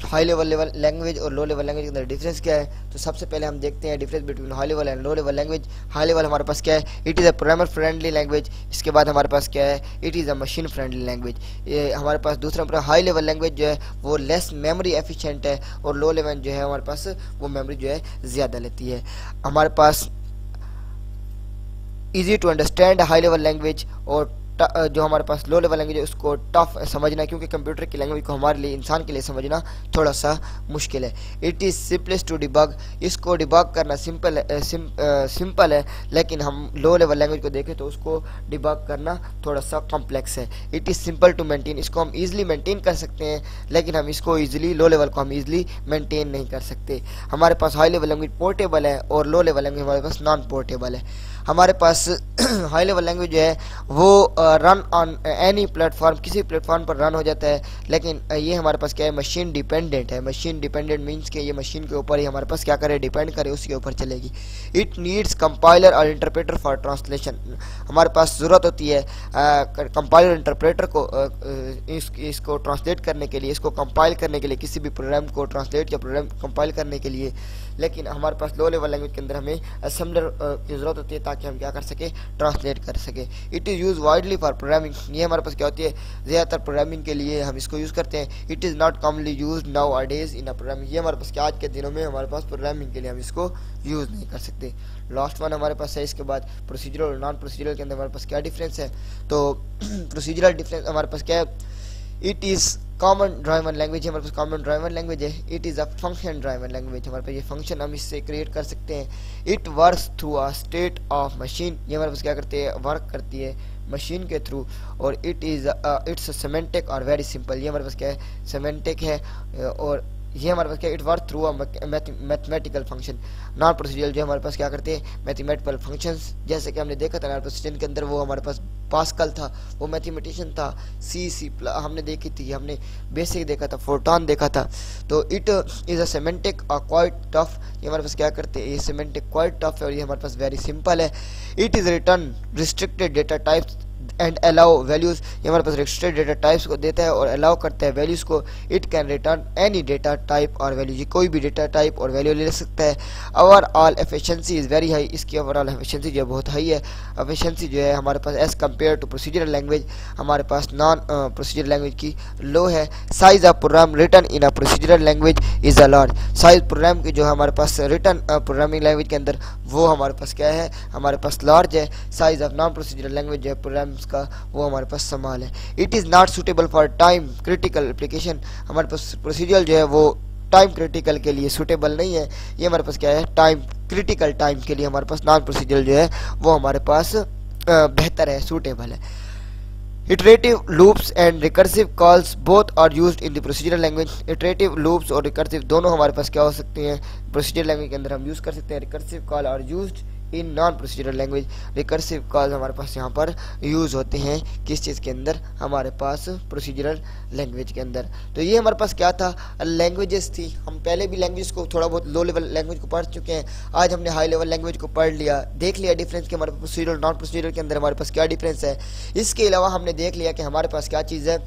हाई लेवल लैंग्वेज और लो लेवल लैंग्वेज के अंदर डिफरेंस क्या है। तो सबसे पहले हम देखते हैं difference between high level and low level language. High level हमारे पास क्या है, it is a programmer friendly language. इसके बाद हमारे पास क्या है, it is a machine friendly language. ये हमारे पास दूसरा हाई लेवल लैंग्वेज जो है वो लेस मेमोरी एफिशिएंट है और लो लेवल जो है हमारे पास वो मेमोरी जो है ज़्यादा लेती है। हमारे पास easy to understand high level language और जो हमारे पास लो लेवल लैंग्वेज है उसको टफ समझना, क्योंकि कंप्यूटर की लैंग्वेज को हमारे लिए इंसान के लिए समझना थोड़ा सा मुश्किल है। It is simplest to debug, इसको डिबग करना सिंपल है, लेकिन हम लो लेवल लैंग्वेज को देखें तो उसको डिबग करना थोड़ा सा कॉम्प्लेक्स है। It is simple to maintain, इसको हम ईजिली मेंटेन कर सकते हैं, लेकिन हम इसको ईजिली लो लेवल को हम ईजिली मेंटेन नहीं कर सकते। हमारे पास हाई लेवल लैंग्वेज पोर्टेबल है और लो लेवल लैंग्वेज हमारे पास नॉन पोर्टेबल है। हमारे पास हाई लेवल लैंग्वेज जो है वो रन ऑन एनी प्लेटफॉर्म, किसी प्लेटफॉर्म पर रन हो जाता है, लेकिन ये हमारे पास क्या है, मशीन डिपेंडेंट है। मशीन डिपेंडेंट मीन्स कि ये मशीन के ऊपर ही हमारे पास क्या करे, डिपेंड करे, उसके ऊपर चलेगी। इट नीड्स कंपाइलर और इंटरप्रेटर फॉर ट्रांसलेशन, हमारे पास ज़रूरत होती है कंपाइलर इंटरप्रेटर को इसको ट्रांसलेट करने के लिए, इसको कंपाइल करने के लिए, किसी भी प्रोग्राम को ट्रांसलेट या प्रोग्राम कंपाइल करने के लिए। लेकिन हमारे पास लो लेवल लैंग्वेज के अंदर हमें असेंबलर की ज़रूरत होती है ताकि हम क्या कर सके, ट्रांसलेट कर सके। It is use widely for programming, ये हमारे पास क्या होती है, ज़्यादातर प्रोग्रामिंग के लिए हम इसको यूज़ करते हैं। It is not commonly use nowadays in a programming, ये हमारे पास क्या आज के दिनों में हमारे पास प्रोग्रामिंग के लिए हम इसको यूज़ नहीं कर सकते। लास्ट वन हमारे पास है, इसके बाद प्रोसीजरल और नॉन प्रोसीजरल के अंदर हमारे पास क्या डिफरेंस है। तो प्रोसीजरल डिफरेंस हमारे पास क्या है, it is common driven language है, हमारे पास कॉमन ड्राइवन लैंग्वेज है। It is a function driven language, हमारे पास ये फंक्शन हम इससे क्रिएट कर सकते हैं। It works through a state of machine, ये हमारे पास क्या करती है, वर्क करती है मशीन के थ्रू। और इट इज़ इट्स सेमेंटिक और वेरी सिंपल, ये हमारे पास क्या है, सेमेंटिक है और ये हमारे पास क्या, it work through a mathematical function. Non procedural जो हमारे पास क्या करते हैं, मैथमेटिकल फंक्शंस, जैसे कि हमने देखा था नॉन प्रोसीजरल के अंदर वो हमारे पास पास्कल था, वो मैथमेटिशियन था। सी हमने देखी थी, हमने बेसिक देखा था, फोटोन देखा था। तो it is a semantic quite tough, ये हमारे पास क्या करते हैं, ये सिमेंटिक क्वाइट टफ है और ये हमारे पास वेरी सिंपल है। It is return restricted data types and allow values, ये हमारे पास रिस्ट्रिक्टेड डेटा टाइप्स को देता है और अलाउ करता है वैल्यूज को। It can return any data type और वैल्यू, कोई भी डेटा टाइप और वैल्यू ले सकता है। Overall efficiency is very high, इसकी ओवरऑल एफिशिएंसी जो है बहुत हाई है। एफिशिएंसी जो है हमारे पास as compare to procedural language, हमारे पास नॉन प्रोसीजरल लैंग्वेज की लो है। Size of program return in a procedural language is a large, size program की जो हमारे पास रिटर्न प्रोग्रामिंग लैंग्वेज के अंदर वो हमारे पास क्या है, हमारे पास लार्ज है। Size of non procedural language जो है प्रोग्राम्स का वो हमारे पास स्मॉल है। It is not suitable for time critical application, हमारे पास प्रोसीजरल जो है वो टाइम क्रिटिकल के लिए सूटेबल नहीं है। ये हमारे पास क्या है, टाइम क्रिटिकल टाइम के लिए हमारे पास नॉन प्रोसीजरल जो है वो हमारे पास बेहतर है, सूटेबल है। Iterative loops and recursive calls both are used in the procedural language, iterative loops और रिकर्सिव दोनों हमारे पास क्या हो सकते हैं, प्रोसीजरल लैंग्वेज के अंदर हम यूज़ कर सकते हैं। Recursive call are used in non procedural language, recursive call हमारे पास यहाँ पर यूज़ होते हैं किस चीज़ के अंदर, हमारे पास प्रोसीजरल लैंग्वेज के अंदर। तो ये हमारे पास क्या था, लैंग्वेजेस थी। हम पहले भी लैंग्वेज को थोड़ा बहुत लो लेवल लैंग्वेज को पढ़ चुके हैं, आज हमने हाई लेवल लैंग्वेज को पढ़ लिया, देख लिया डिफरेंस के हमारे प्रोसीजरल नॉन प्रोसीजरल के अंदर हमारे पास क्या डिफरेंस है। इसके अलावा हमने देख लिया कि हमारे पास क्या चीज़ है,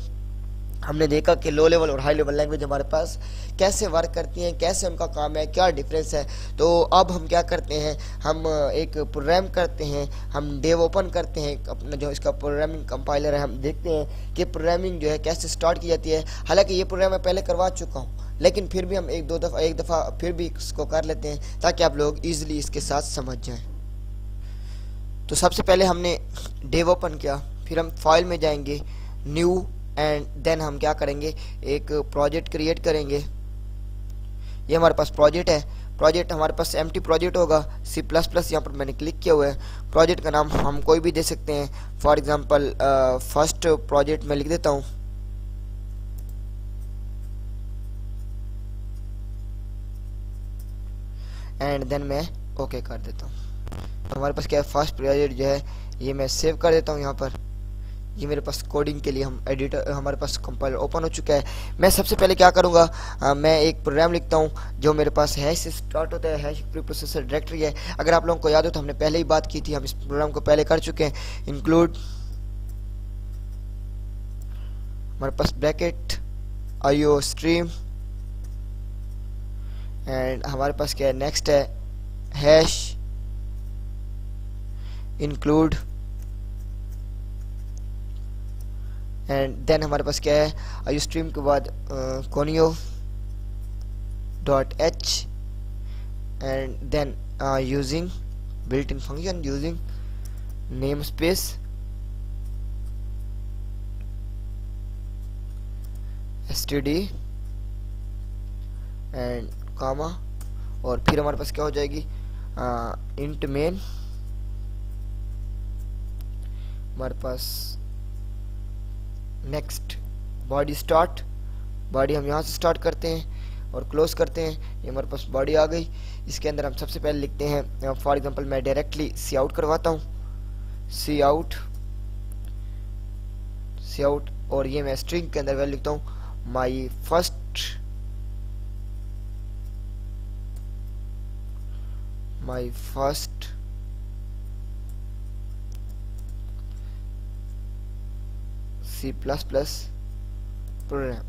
हमने देखा कि लो लेवल और हाई लेवल लैंग्वेज हमारे पास कैसे वर्क करती हैं, कैसे उनका काम है, क्या डिफरेंस है। तो अब हम क्या करते हैं, हम एक प्रोग्राम करते हैं, हम डेव ओपन करते हैं अपना जो इसका प्रोग्रामिंग कंपाइलर है, हम देखते हैं कि प्रोग्रामिंग जो है कैसे स्टार्ट की जाती है। हालांकि ये प्रोग्राम मैं पहले करवा चुका हूँ, लेकिन फिर भी हम एक दफ़ा फिर भी इसको कर लेते हैं ताकि आप लोग ईजिली इसके साथ समझ जाएँ। तो सबसे पहले हमने डेव ओपन किया, फिर हम फाइल में जाएंगे, न्यू, एंड देन हम क्या करेंगे, एक प्रोजेक्ट क्रिएट करेंगे। ये हमारे पास प्रोजेक्ट है, प्रोजेक्ट हमारे पास एम्प्टी प्रोजेक्ट होगा, C++ यहाँ पर मैंने क्लिक किया हुआ है। प्रोजेक्ट का नाम हम कोई भी दे सकते हैं, फॉर एग्जांपल फर्स्ट प्रोजेक्ट में लिख देता हूँ। एंड देन मैं ओके कर देता हूँ। तो हमारे पास क्या है, फर्स्ट प्रोजेक्ट जो है ये मैं सेव कर देता हूँ। यहाँ पर ये मेरे पास कोडिंग के लिए हम एडिटर, हमारे पास कंपाइलर ओपन हो चुका है। मैं सबसे पहले क्या करूँगा, मैं एक प्रोग्राम लिखता हूँ जो मेरे पास हैश से स्टार्ट होता है, हैश प्री प्रोसेसर डायरेक्टरी है। अगर आप लोगों को याद हो तो हमने पहले ही बात की थी, हम इस प्रोग्राम को पहले कर चुके हैं। इंक्लूड हमारे पास ब्रैकेट IO स्ट्रीम, एंड हमारे पास क्या है, नेक्स्ट है हैश इंक्लूड, एंड देन हमारे पास क्या है, IO स्ट्रीम के बाद conio.h, and then using built in function using name space std and comma, और फिर हमारे पास क्या हो जाएगी, इंट मेन, हमारे पास नेक्स्ट बॉडी स्टार्ट, बॉडी हम यहाँ से स्टार्ट करते हैं और क्लोज करते हैं। ये हमारे पास बॉडी आ गई। इसके अंदर हम सबसे पहले लिखते हैं, फॉर एग्जांपल मैं डायरेक्टली सी आउट करवाता हूँ, सी आउट, और ये मैं स्ट्रिंग के अंदर वैल्यू लिखता हूँ माई फर्स्ट C++ प्रोग्राम।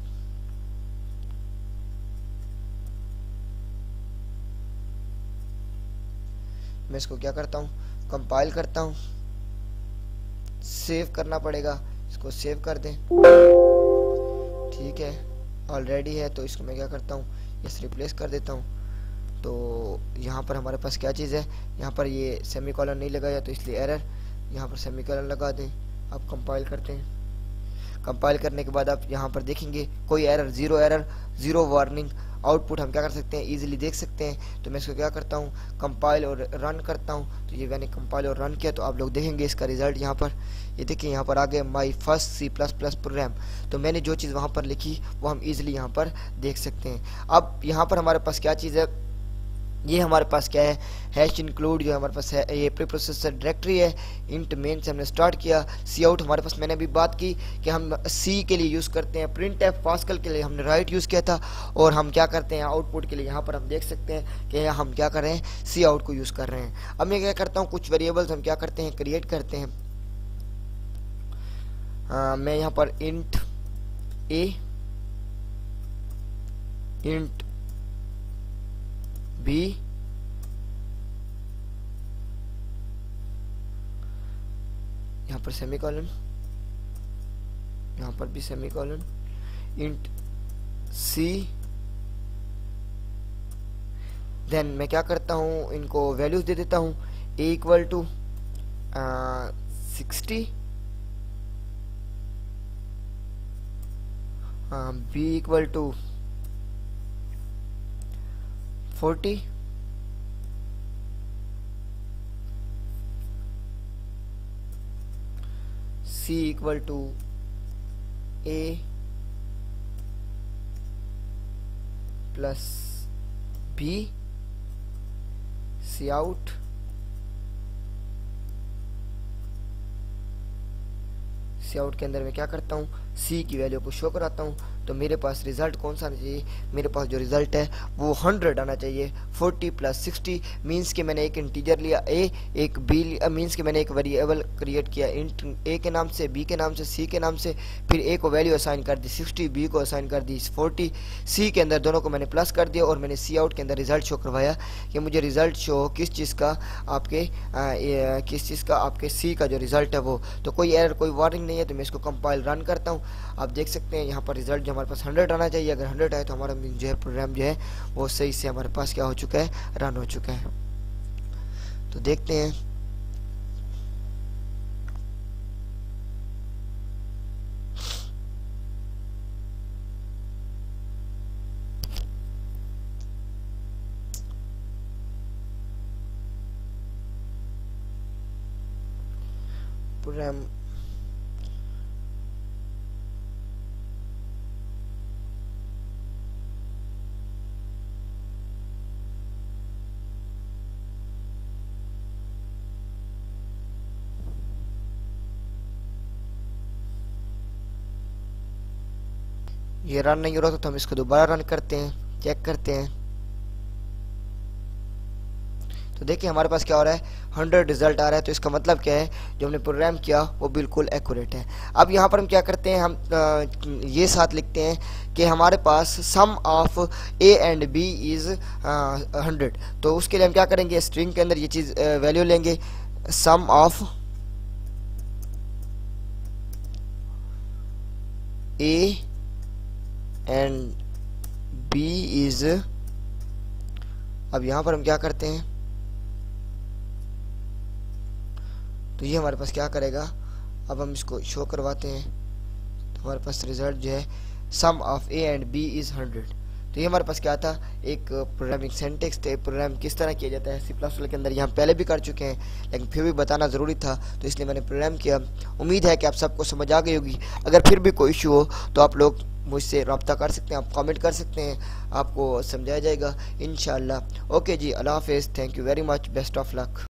मैं इसको क्या करता हूँ, कंपाइल करता हूँ, सेव करना पड़ेगा, इसको सेव कर दें। ठीक है, ऑलरेडी है, तो इसको मैं क्या करता हूँ, इस रिप्लेस कर देता हूँ। तो यहाँ पर हमारे पास क्या चीज़ है, यहाँ पर ये सेमीकोलन नहीं लगाया तो इसलिए एरर, यहाँ पर सेमीकोलन लगा दें। आप कंपाइल करते हैं, कंपाइल करने के बाद आप यहाँ पर देखेंगे कोई error, zero error, zero warning, output हम क्या कर सकते हैं, इजीली देख सकते हैं। तो मैं इसको क्या करता हूँ, कंपाइल और रन करता हूँ। तो ये मैंने कंपाइल और रन किया तो आप लोग देखेंगे इसका रिजल्ट यहाँ पर, ये देखिए यहाँ पर आ गया माई फर्स्ट C++ प्रोग्राम। तो मैंने जो चीज़ वहाँ पर लिखी वो हम इजीली यहाँ पर देख सकते हैं। अब यहाँ पर हमारे पास क्या चीज़ है, ये हमारे पास क्या है, हैश इंक्लूड जो हमारे पास है, ये प्री प्रोसेसर डायरेक्टरी है। इंट मेन से हमने स्टार्ट किया। सी आउट हमारे पास, मैंने अभी बात की कि हम सी के लिए यूज़ करते हैं, प्रिंट एफ पास्कल के लिए हमने राइट यूज़ किया था, और हम क्या करते हैं आउटपुट के लिए यहाँ पर हम देख सकते हैं कि हम क्या कर रहे हैं, सी आउट को यूज़ कर रहे हैं। अब मैं क्या करता हूँ, कुछ वेरिएबल्स हम क्या करते हैं, क्रिएट करते हैं। मैं यहाँ पर इंट ए, इंट बी, यहाँ पर सेमीकोलन, यहाँ पर भी सेमीकोलन, इंट सी। देन मैं क्या करता हूँ, इनको वैल्यूज दे देता हूँ। A equal to 60, B equal to 40, C equal to A plus B, C out, C out के अंदर मैं क्या करता हूँ, C की वैल्यू को शो कराता हूँ। तो मेरे पास रिजल्ट कौन सा आना चाहिए, मेरे पास जो रिजल्ट है वो 100 आना चाहिए। 40 प्लस 60 मीन्स कि मैंने एक इंटीजर लिया a, एक b लिया, मीन्स कि मैंने एक वेरिएबल क्रिएट किया इंट a के नाम से, b के नाम से, c के नाम से, फिर a को वैल्यू असाइन कर दी 60, b को असाइन कर दी 40, c के अंदर दोनों को मैंने प्लस कर दिया, और मैंने c आउट के अंदर रिजल्ट शो करवाया कि मुझे रिजल्ट शो किस चीज़ का, आपके आपके c का जो रिजल्ट है वो। तो कोई एरर, कोई वार्निंग नहीं है। तो मैं इसको कंपाइल रन करता हूँ। आप देख सकते हैं यहाँ पर रिजल्ट जो हमारे पास 100 आना चाहिए, अगर 100 आए तो हमारा जो है प्रोग्राम जो है वो सही से हमारे पास क्या हो चुका है, रन हो चुका है। तो देखते हैं, प्रोग्राम ये रन नहीं हो रहा, तो हम इसको दोबारा रन करते हैं, चेक करते हैं। तो देखिए हमारे पास क्या हो रहा है, 100 रिजल्ट आ रहा है। तो इसका मतलब क्या है, जो हमने प्रोग्राम किया वो बिल्कुल एक्यूरेट है। अब यहाँ पर हम क्या करते हैं, हम ये साथ लिखते हैं कि हमारे पास sum of A and B is 100। तो उसके लिए हम क्या करेंगे, स्ट्रिंग के अंदर ये चीज़ वैल्यू लेंगे, sum of A and B is. अब यहाँ पर हम क्या करते हैं, तो ये हमारे पास क्या करेगा, अब हम इसको शो करवाते हैं। तो हमारे पास रिजल्ट जो है sum of A and B is 100। तो ये हमारे पास क्या था, एक प्रोग्रामिंग सेंटेक्स थे, प्रोग्राम किस तरह किया जाता है C++ के अंदर, ये हम पहले भी कर चुके हैं, लेकिन फिर भी बताना ज़रूरी था, तो इसलिए मैंने प्रोग्राम किया। उम्मीद है कि आप सबको समझ आ गई होगी। अगर फिर भी कोई इशू हो तो आप लोग मुझसे रब्ता कर सकते हैं, आप कमेंट कर सकते हैं, आपको समझाया जाएगा इंशाल्लाह। ओके जी, अल्लाह हाफिज़, thank you very much, best of luck.